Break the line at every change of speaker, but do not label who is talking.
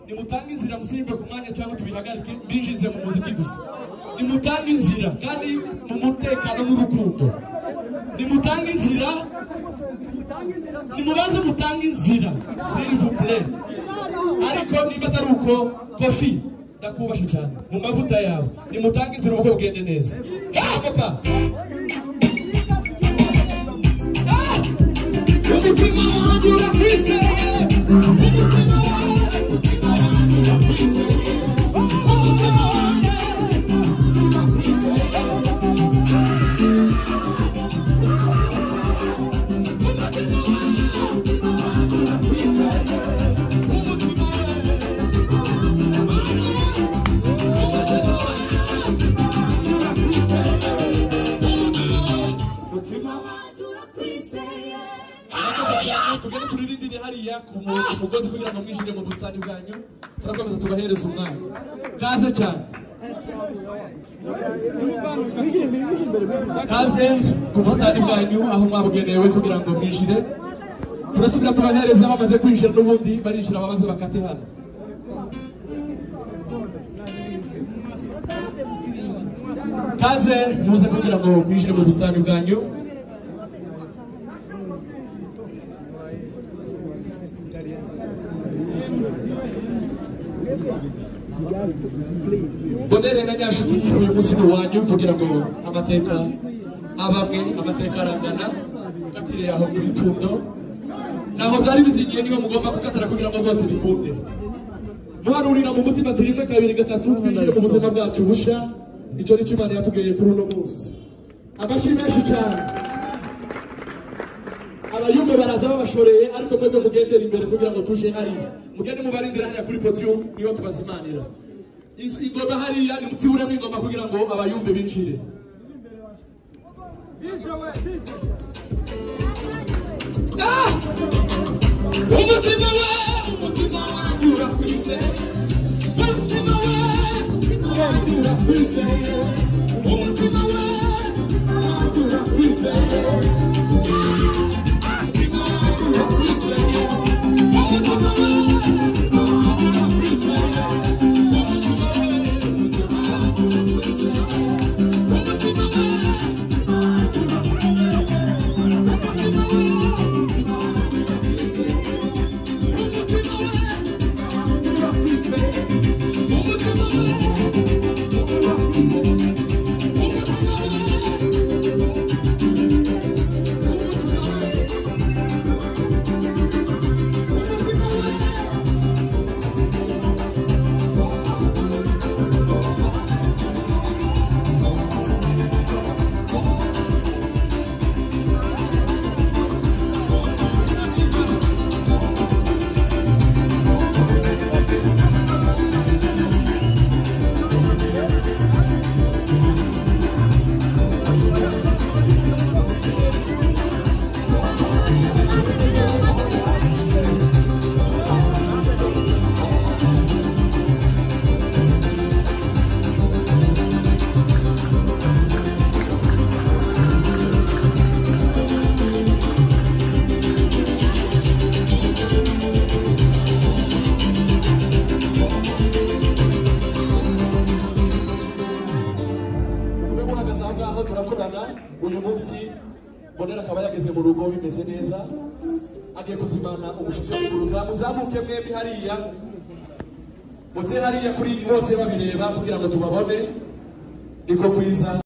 Nimutange inzira musimbe ku mwanya cyangwa tubihagarike mbinjize mu muziki gusa. Nimutange inzira kandi mu mutekano n'urukundo. Nimutange inzira. Nimubaze mutange inzira s'il vous plaît. Ariko niba atari uko Kofi ndakubasha cyane mu mavuta yawe. Nimutange inzira uko bugende neza. Papa. Umutima wanjye urakwizeye. Tugende turirindire hariya ku mugozi kugira ngo mwishire mu bustani bwanyu. Turakomeza tubahereza umwanya. Kaze cyane. Kaze ku bustani bwanyu aho mwabugenewe kugira ngo mwishire. Turasubira tubahereza bamaze kwinjira n'ubundi barishira babaze bakate hano. Kaze muze kugira ngo mwishire mu bustani bwanyu. Bonere na nyashuti uyu munsi wanyu kugira ngo amateka abamwe amateka arangana katire aho kuri Tundo naho byari bizingiye niho mugomba gukatara kugira ngo zose bikunde muharurira mu mutima turimwe kabiri gatatu twinjire mu buzima bwacu busha icyo ni Imana yatugeye kuri uno munsi abashimeshi cyane abayumbe baraza babashoreye ariko mwebwe mugendera imbere kugira ngo tuje hariya mugende mubarindira hariya kuri podium niho tubazimanira ingoma hariya ni mutiure mw'ingoma kugira ngo abayumbe binjire umutima wanjye urakwizeye umutima wanjye urakwizeye umutima wanjye urakwizeye uyu munsi Bonera akaba yageze mu rugo bimeze neza agiye kuzimana umushitsi w'uruza muzamuke mwembi hariya muze hariya kuri bose babireba kugira ngo tubabone niko kwiza